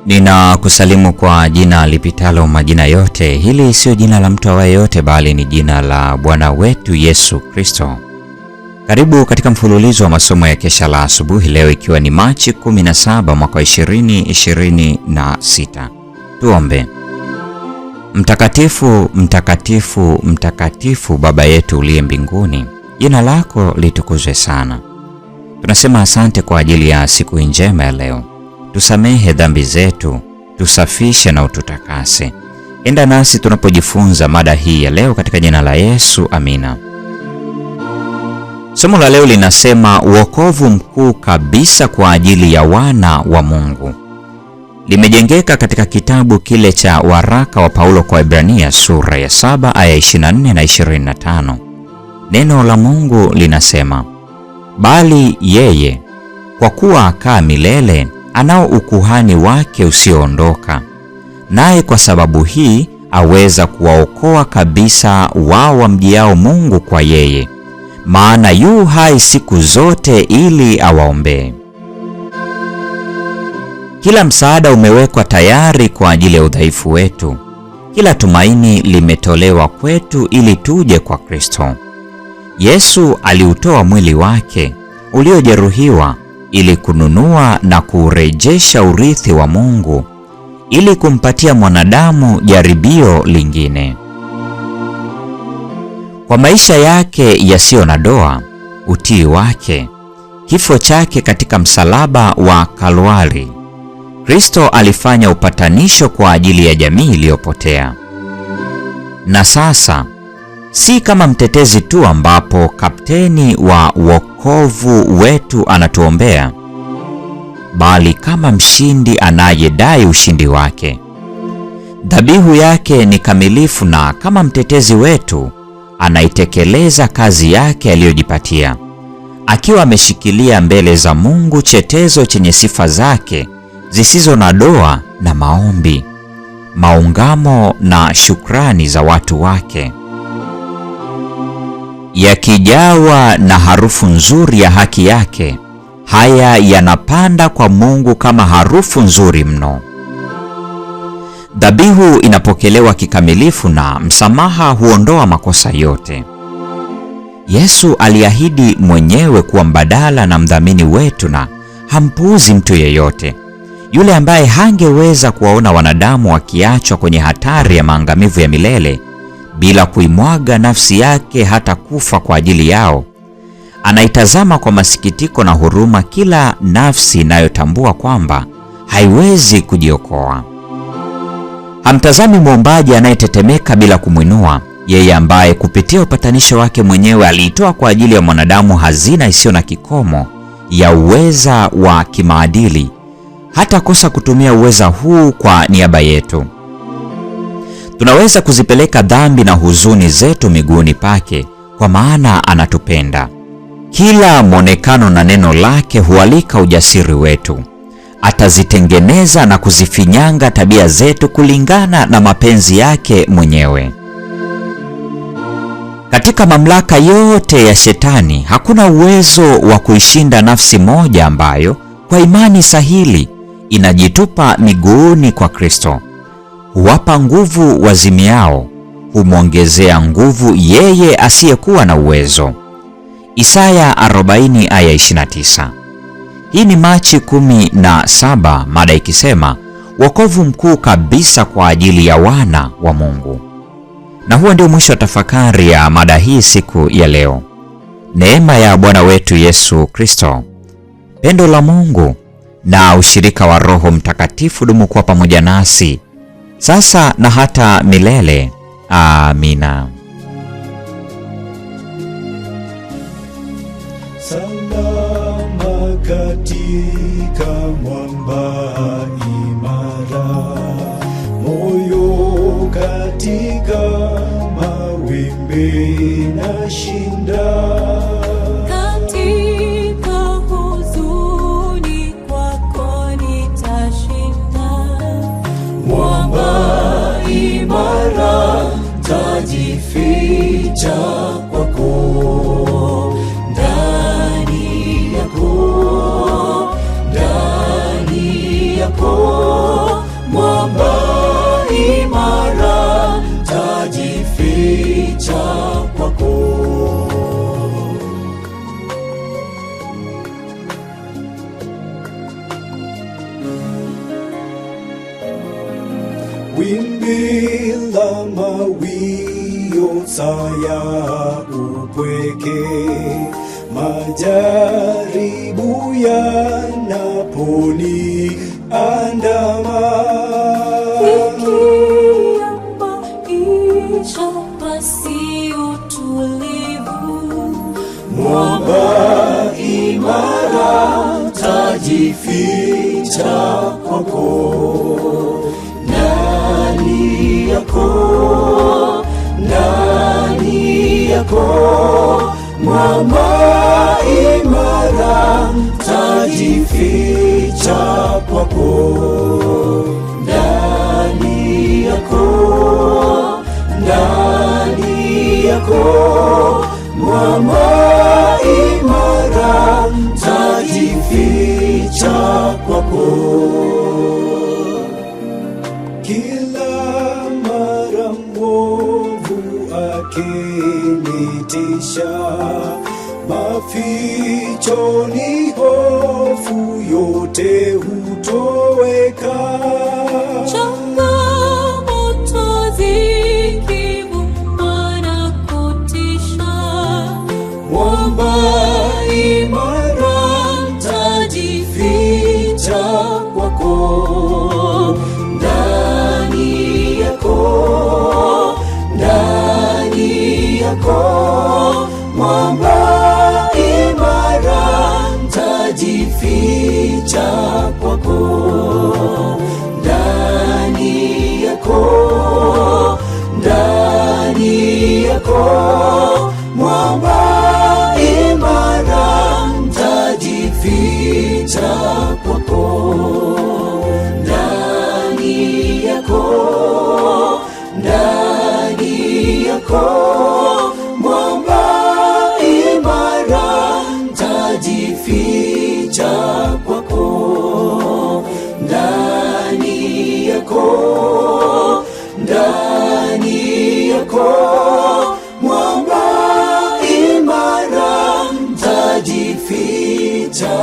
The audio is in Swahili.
Ninakusalimu kwa jina lipitalo majina yote. Hili sio jina la mtu awaye yote, bali ni jina la Bwana wetu Yesu Kristo. Karibu katika mfululizo wa masomo ya kesha la asubuhi leo, ikiwa ni Machi 17 mwaka 2026. Tuombe. Mtakatifu, mtakatifu, mtakatifu Baba yetu uliye mbinguni, jina lako litukuzwe sana. Tunasema asante kwa ajili ya siku njema ya leo. Tusamehe dhambi zetu, tusafishe na ututakase. Enda nasi tunapojifunza mada hii ya leo katika jina la Yesu, amina. Somo la leo linasema wokovu mkuu kabisa kwa ajili ya wana wa Mungu. Limejengeka katika kitabu kile cha waraka wa Paulo kwa Ibrania sura ya 7 aya 24 na 25. Neno la Mungu linasema, bali yeye kwa kuwa akaa milele anao ukuhani wake usioondoka, naye kwa sababu hii aweza kuwaokoa kabisa wao wamjiao Mungu kwa yeye, maana yu hai siku zote ili awaombee. Kila msaada umewekwa tayari kwa ajili ya udhaifu wetu. Kila tumaini limetolewa kwetu ili tuje kwa Kristo. Yesu aliutoa mwili wake uliojeruhiwa ili kununua na kurejesha urithi wa Mungu, ili kumpatia mwanadamu jaribio lingine. Kwa maisha yake yasiyo na doa, utii wake, kifo chake katika msalaba wa Kalvari, Kristo alifanya upatanisho kwa ajili ya jamii iliyopotea. Na sasa si kama mtetezi tu ambapo kapteni wa wokovu wetu anatuombea, bali kama mshindi anayedai ushindi wake. Dhabihu yake ni kamilifu, na kama mtetezi wetu anaitekeleza kazi yake aliyojipatia, akiwa ameshikilia mbele za Mungu chetezo chenye sifa zake zisizo na doa na maombi, maungamo na shukrani za watu wake, yakijawa na harufu nzuri ya haki yake. Haya yanapanda kwa Mungu kama harufu nzuri mno. Dhabihu inapokelewa kikamilifu na msamaha huondoa makosa yote. Yesu aliahidi mwenyewe kuwa mbadala na mdhamini wetu, na hampuuzi mtu yeyote yule ambaye hangeweza kuwaona wanadamu wakiachwa kwenye hatari ya maangamivu ya milele bila kuimwaga nafsi yake hata kufa kwa ajili yao. Anaitazama kwa masikitiko na huruma kila nafsi inayotambua kwamba haiwezi kujiokoa. Hamtazami mwombaji anayetetemeka bila kumwinua, yeye ambaye kupitia upatanisho wake mwenyewe aliitoa kwa ajili ya mwanadamu hazina isiyo na kikomo ya uweza wa kimaadili. Hata kosa kutumia uweza huu kwa niaba yetu. Tunaweza kuzipeleka dhambi na huzuni zetu miguuni pake, kwa maana anatupenda. Kila mwonekano na neno lake hualika ujasiri wetu. Atazitengeneza na kuzifinyanga tabia zetu kulingana na mapenzi yake mwenyewe. Katika mamlaka yote ya Shetani, hakuna uwezo wa kuishinda nafsi moja ambayo kwa imani sahili inajitupa miguuni kwa Kristo. Huwapa nguvu wazimiao, humwongezea nguvu yeye asiyekuwa na uwezo. Isaya 40 aya 29. Hii ni Machi 17, mada ikisema wokovu mkuu kabisa kwa ajili ya wana wa Mungu. Na huo ndio mwisho wa tafakari ya mada hii siku ya leo. Neema ya Bwana wetu Yesu Kristo, pendo la Mungu na ushirika wa Roho Mtakatifu dumu kuwa pamoja nasi sasa na hata milele. Amina. Salama katika mwamba imara, moyo katika mawimbi na shinda. Katika huzuni kwako nitashinda. Mwamba imara, tajificha kwako. Ndani yako wimbi la mawio, saya upweke, majaribu yanaponi andama, maisha pasi utulivu, mwamba imara tajificha kwako. Ndani yako mwamba imara tajificha kwako. Ndani yako mwamba imara tajificha kwako. Kila mara mwovu akinitisha, mafichoni hofu yote hutoweka. changamoto zikivuma na kutisha, Mwamba imara tajificha kwako. Ndani yako mwamba imara tajificha kwako. Ndani yako mwamba imara tajificha kwako. Ndani yako mwamba imara tajificha kwako. Ndani yako mwamba imara tajificha